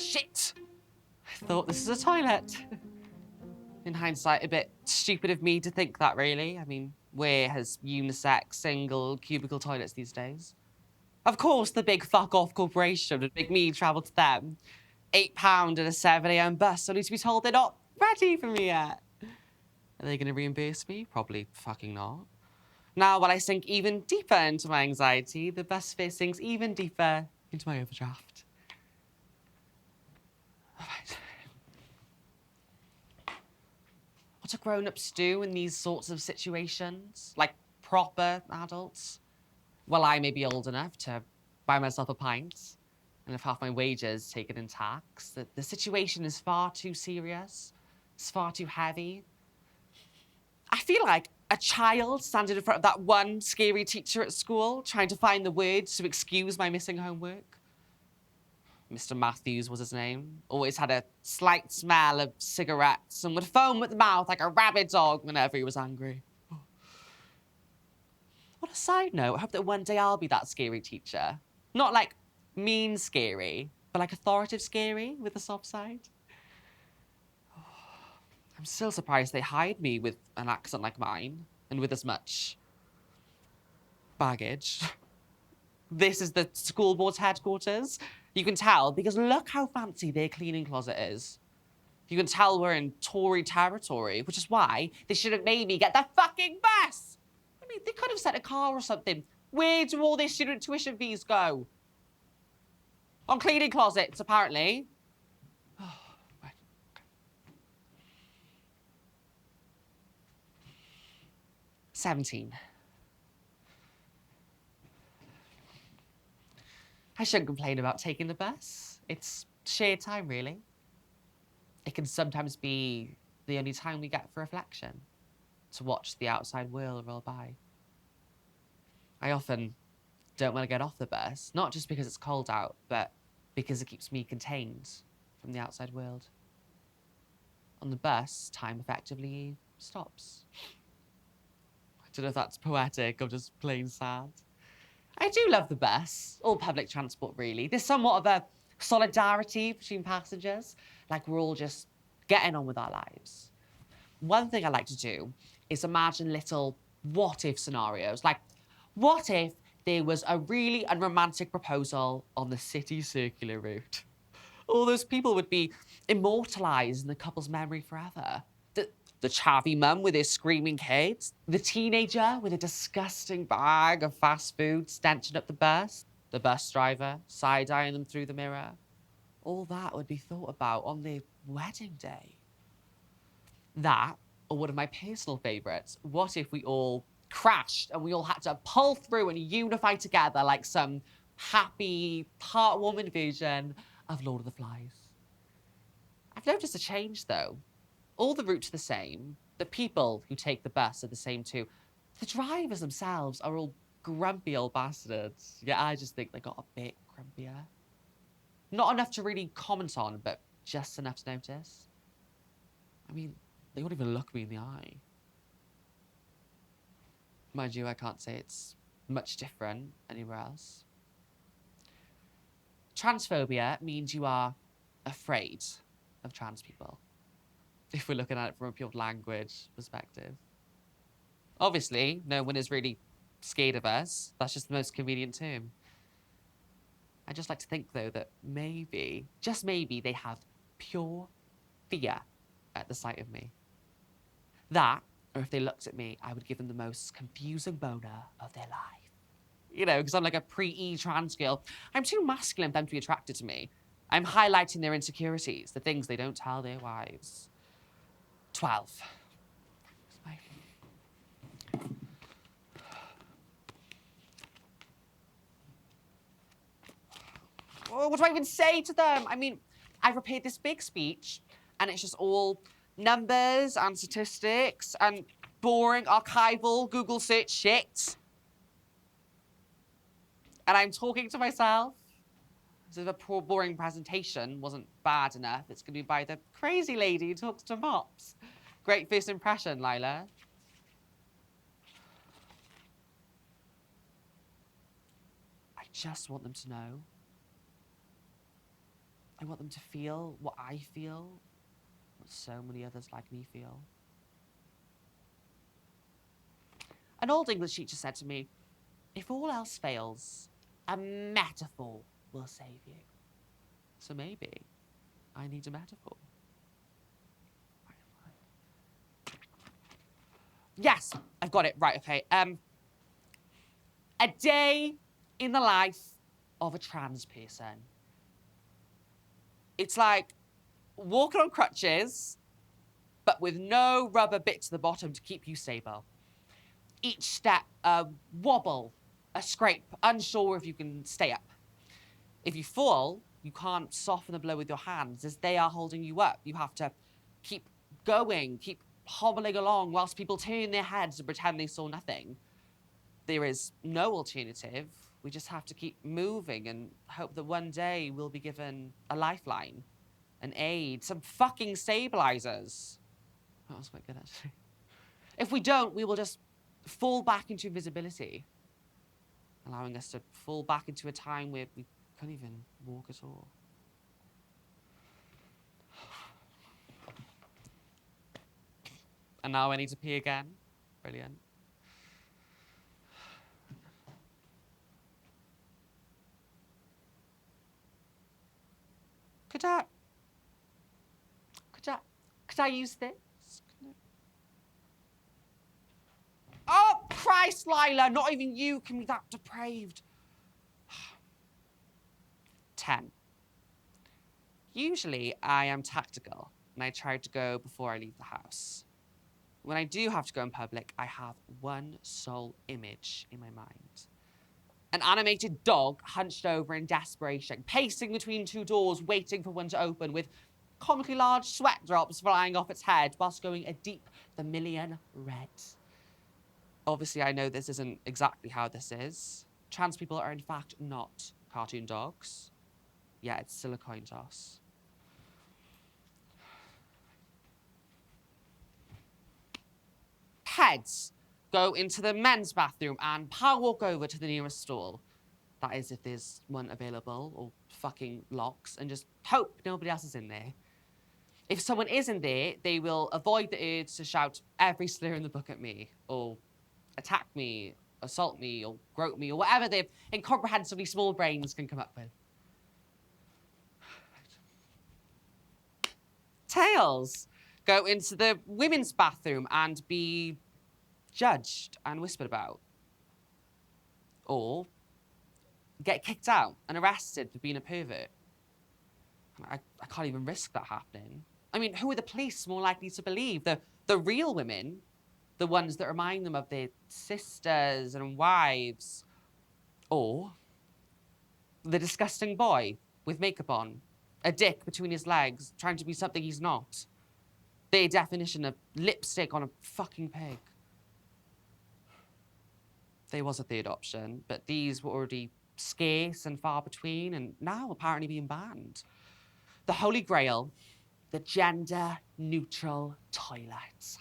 Shit! I thought this was a toilet. In hindsight, a bit stupid of me to think that, really. I mean, where has unisex, single, cubicle toilets these days? Of course, the big fuck-off corporation would make me travel to them. £8 at a 7 a.m. bus, only to be told they're not ready for me yet. Are they going to reimburse me? Probably fucking not. Now, while I sink even deeper into my anxiety, the bus fare sinks even deeper into my overdraft. All right. What do grown-ups do in these sorts of situations? Like proper adults? Well, I may be old enough to buy myself a pint, and if half my wages taken in tax, the situation is far too serious. It's far too heavy. I feel like a child standing in front of that one scary teacher at school, trying to find the words to excuse my missing homework. Mr. Matthews was his name. Always had a slight smell of cigarettes and would foam at the mouth like a rabid dog whenever he was angry. On a side note, I hope that one day I'll be that scary teacher. Not like mean scary, but like authoritative scary with a soft side. I'm still surprised they hired me with an accent like mine and with as much baggage. This is the school board's headquarters. You can tell because look how fancy their cleaning closet is. You can tell we're in Tory territory, which is why they should have made me get the fucking bus. I mean, they could have sent a car or something. Where do all their student tuition fees go? On cleaning closets, apparently. Oh, right. 17. I shouldn't complain about taking the bus. It's shared time, really. It can sometimes be the only time we get for reflection, to watch the outside world roll by. I often don't want to get off the bus, not just because it's cold out, but because it keeps me contained from the outside world. On the bus, time effectively stops. I don't know if that's poetic or just plain sad. I do love the bus, or public transport, really. There's somewhat of a solidarity between passengers, like we're all just getting on with our lives. One thing I like to do is imagine little what-if scenarios, like what if there was a really unromantic proposal on the city circular route? All those people would be immortalised in the couple's memory forever. The chavvy mum with his screaming kids, the teenager with a disgusting bag of fast food stenching up the bus driver side-eyeing them through the mirror. All that would be thought about on their wedding day. That, or one of my personal favourites, what if we all crashed and we all had to pull through and unify together like some happy, heartwarming version of Lord of the Flies? I've noticed a change, though. All the routes are the same. The people who take the bus are the same too. The drivers themselves are all grumpy old bastards. Yeah, I just think they got a bit grumpier. Not enough to really comment on, but just enough to notice. I mean, they won't even look me in the eye. Mind you, I can't say it's much different anywhere else. Transphobia means you are afraid of trans people, if we're looking at it from a pure language perspective. Obviously, no one is really scared of us. That's just the most convenient term. I just like to think, though, that maybe, just maybe, they have pure fear at the sight of me. That, or if they looked at me, I would give them the most confusing boner of their life. You know, because I'm like a pre-E trans girl. I'm too masculine for them to be attracted to me. I'm highlighting their insecurities, the things they don't tell their wives. 12. Oh, what do I even say to them? I mean, I've prepared this big speech, and it's just all numbers and statistics and boring archival Google search shit. And I'm talking to myself. As if a poor, boring presentation wasn't bad enough, it's going to be by the crazy lady who talks to mops. Great first impression, Lila. I just want them to know. I want them to feel what I feel, what so many others like me feel. An old English teacher said to me, if all else fails, a metaphor will save you. So maybe I need a metaphor. Yes, I've got it. Right, okay. A day in the life of a trans person. It's like walking on crutches, but with no rubber bits at the bottom to keep you stable. Each step, a wobble, a scrape, unsure if you can stay up. If you fall, you can't soften the blow with your hands as they are holding you up. You have to keep going, keep hobbling along whilst people turn their heads and pretend they saw nothing. There is no alternative. We just have to keep moving and hope that one day we'll be given a lifeline, an aid, some fucking stabilizers. That was quite good, actually. If we don't, we will just fall back into invisibility, allowing us to fall back into a time where we can't even walk at all. And now I need to pee again. Brilliant. Could I use this? Oh, Christ, Lila, not even you can be that depraved. 10. Usually, I am tactical, and I try to go before I leave the house. When I do have to go in public, I have one sole image in my mind. An animated dog hunched over in desperation, pacing between two doors, waiting for one to open, with comically large sweat drops flying off its head, whilst going a deep vermilion red. Obviously, I know this isn't exactly how this is. Trans people are in fact not cartoon dogs. Yeah, it's still a coin toss. Heads go into the men's bathroom and power walk over to the nearest stall. That is, if there's one available, or fucking locks, and just hope nobody else is in there. If someone is in there, they will avoid the urge to shout every slur in the book at me, or attack me, assault me, or grope me, or whatever their incomprehensibly small brains can come up with. Tails go into the women's bathroom and be judged and whispered about. Or get kicked out and arrested for being a pervert. I can't even risk that happening. I mean, who are the police more likely to believe? The real women? The ones that remind them of their sisters and wives? Or the disgusting boy with makeup on, a dick between his legs, trying to be something he's not? Their definition of lipstick on a fucking pig. There was a third option, but these were already scarce and far between, and now apparently being banned. The Holy Grail, the gender-neutral toilets.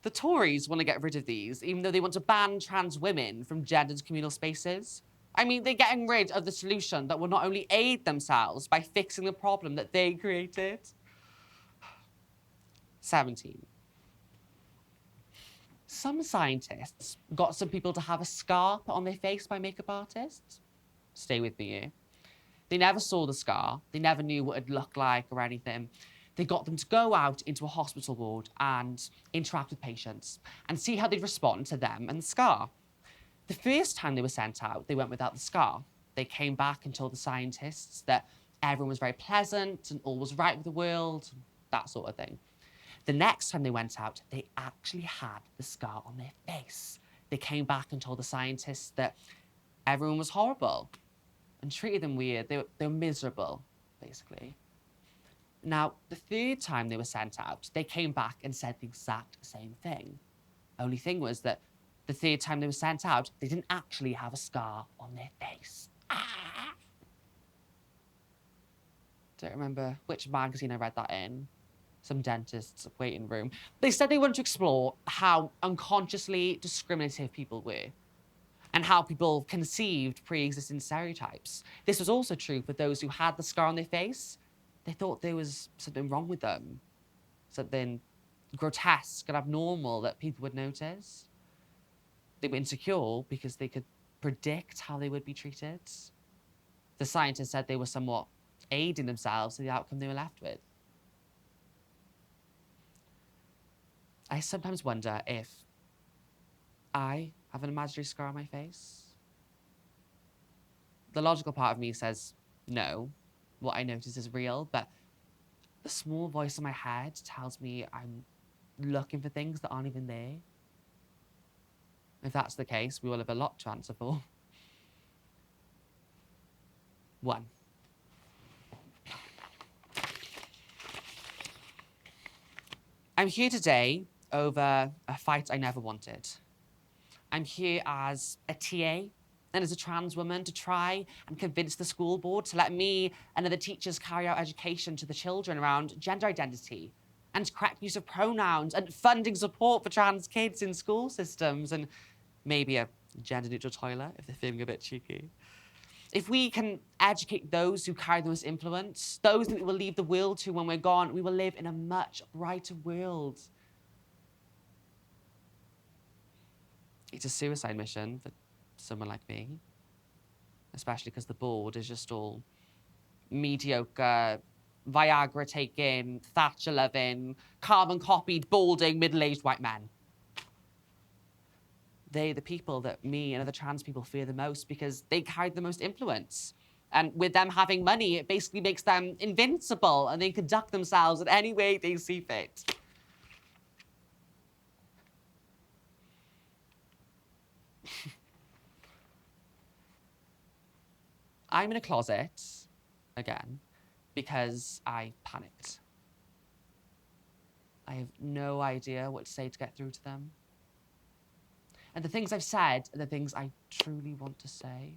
The Tories want to get rid of these, even though they want to ban trans women from gendered communal spaces. I mean, they're getting rid of the solution that will not only aid themselves by fixing the problem that they created. 17. Some scientists got some people to have a scar put on their face by makeup artists. Stay with me here. They never saw the scar. They never knew what it looked like or anything. They got them to go out into a hospital ward and interact with patients and see how they'd respond to them and the scar. The first time they were sent out, they went without the scar. They came back and told the scientists that everyone was very pleasant and all was right with the world, that sort of thing. The next time they went out, they actually had the scar on their face. They came back and told the scientists that everyone was horrible and treated them weird. They were miserable, basically. Now, the third time they were sent out, they came back and said the exact same thing. Only thing was that the third time they were sent out, they didn't actually have a scar on their face. Ah! Don't remember which magazine I read that in. Some dentist's waiting room. They said they wanted to explore how unconsciously discriminative people were. and how people conceived pre-existing stereotypes. This was also true for those who had the scar on their face. They thought there was something wrong with them, something grotesque and abnormal that people would notice. They were insecure because they could predict how they would be treated. The scientists said they were somewhat aiding themselves to the outcome they were left with. I sometimes wonder if I have an imaginary scar on my face. The logical part of me says no, what I notice is real, but the small voice in my head tells me I'm looking for things that aren't even there. If that's the case, we will have a lot to answer for. 1. I'm here today over a fight I never wanted. I'm here as a TA and as a trans woman to try and convince the school board to let me and other teachers carry out education to the children around gender identity and correct use of pronouns and funding support for trans kids in school systems and maybe a gender-neutral toilet if they're feeling a bit cheeky. If we can educate those who carry the most influence, those that we will leave the world to when we're gone, we will live in a much brighter world. It's a suicide mission for someone like me, especially because the board is just all mediocre, Viagra-taking, Thatcher-loving, carbon-copied, balding, middle-aged white men. They're the people that me and other trans people fear the most because they carry the most influence. And with them having money, it basically makes them invincible and they conduct themselves in any way they see fit. I'm in a closet, again, because I panicked. I have no idea what to say to get through to them. And the things I've said are the things I truly want to say.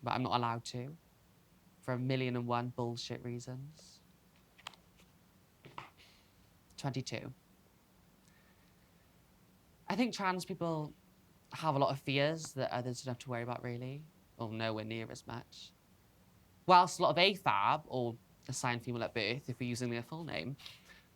But I'm not allowed to, for 1,000,001 bullshit reasons. 22. I think trans people have a lot of fears that others don't have to worry about, really, or nowhere near as much. Whilst a lot of AFAB, or assigned female at birth, if we're using their full name,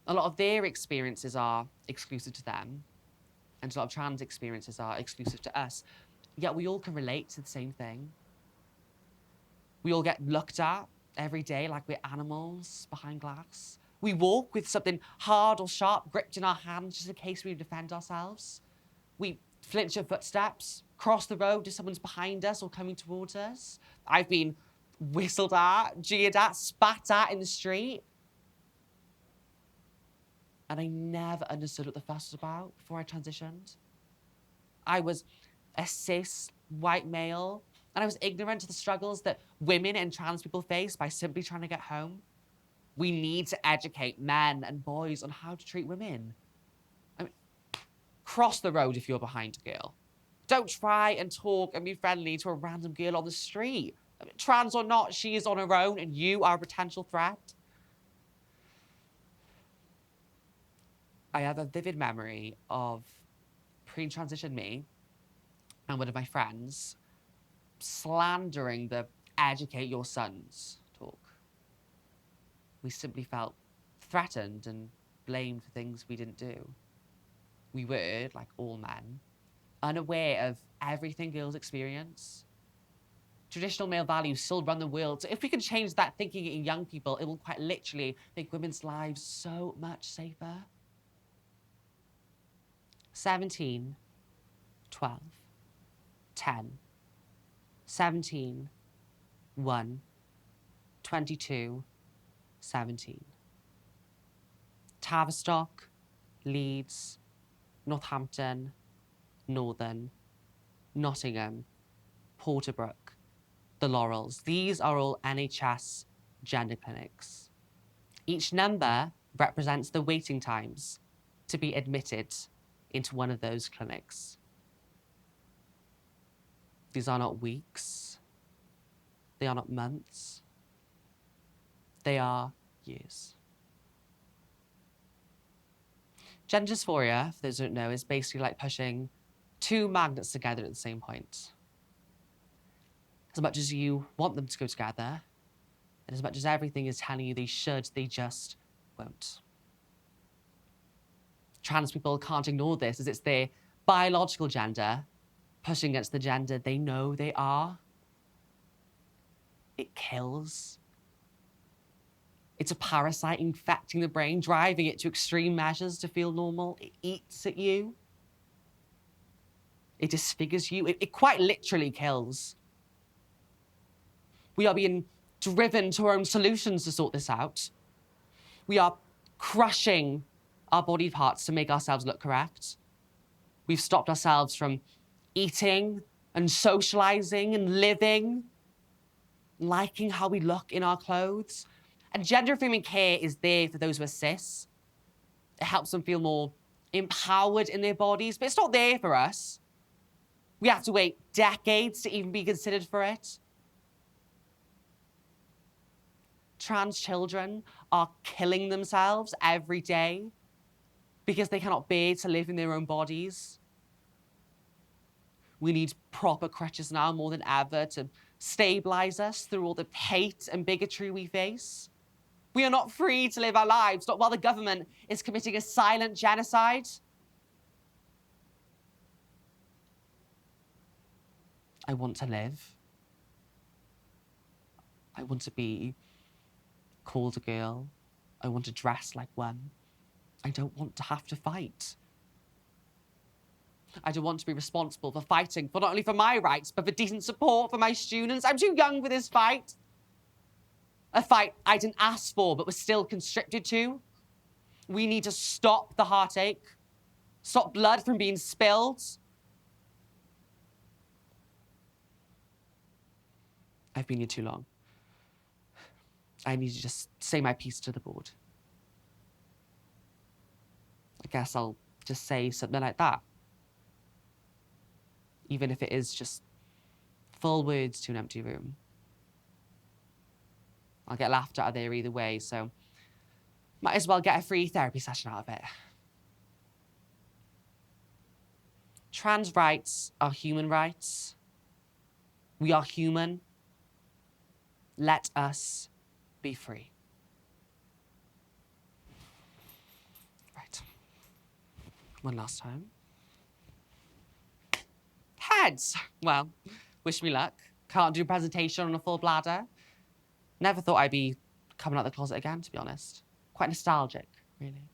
a lot of their experiences are exclusive to them, and a lot of trans experiences are exclusive to us. Yet we all can relate to the same thing. We all get looked at every day like we're animals behind glass. We walk with something hard or sharp gripped in our hands just in case we defend ourselves. We flinch at footsteps, cross the road if someone's behind us or coming towards us. I've been whistled at, jeered at, spat at in the street. And I never understood what the fuss was about before I transitioned. I was a cis white male, and I was ignorant to the struggles that women and trans people face by simply trying to get home. We need to educate men and boys on how to treat women. I mean, cross the road if you're behind a girl. Don't try and talk and be friendly to a random girl on the street. I mean, trans or not, she is on her own and you are a potential threat. I have a vivid memory of pre-transition me and one of my friends slandering the educate your sons talk. We simply felt threatened and blamed for things we didn't do. We were, like all men, unaware of everything girls experience. Traditional male values still run the world, so if we can change that thinking in young people, it will quite literally make women's lives so much safer. 17, 12, 10, 17, 1, 22, 17. Tavistock, Leeds, Northampton, Northern, Nottingham, Porterbrook, the Laurels. These are all NHS gender clinics. Each number represents the waiting times to be admitted into one of those clinics. These are not weeks. They are not months. They are years. Gender dysphoria, for those who don't know, is basically like pushing two magnets together at the same point. As much as you want them to go together, and as much as everything is telling you they should, they just won't. Trans people can't ignore this, as it's their biological gender pushing against the gender they know they are. It kills. It's a parasite infecting the brain, driving it to extreme measures to feel normal. It eats at you. It disfigures you. It quite literally kills. We are being driven to our own solutions to sort this out. We are crushing our body parts to make ourselves look correct. We've stopped ourselves from eating and socializing and living, liking how we look in our clothes. And gender-affirming care is there for those who are cis. It helps them feel more empowered in their bodies, but it's not there for us. We have to wait decades to even be considered for it. Trans children are killing themselves every day because they cannot bear to live in their own bodies. We need proper crutches now more than ever to stabilize us through all the hate and bigotry we face. We are not free to live our lives, not while the government is committing a silent genocide. I want to live. I want to be called a girl. I want to dress like one. I don't want to have to fight. I don't want to be responsible for fighting for not only for my rights, but for decent support for my students. I'm too young for this fight. A fight I didn't ask for, but was still constricted to. We need to stop the heartache, stop blood from being spilled. I've been here too long. I need to just say my piece to the board. I guess I'll just say something like that. Even if it is just full words to an empty room. I'll get laughed out of there either way, so might as well get a free therapy session out of it. Trans rights are human rights. We are human. Let us be free. Right. One last time. Heads. Well, wish me luck. Can't do a presentation on a full bladder. Never thought I'd be coming out the closet again, to be honest. Quite nostalgic, really.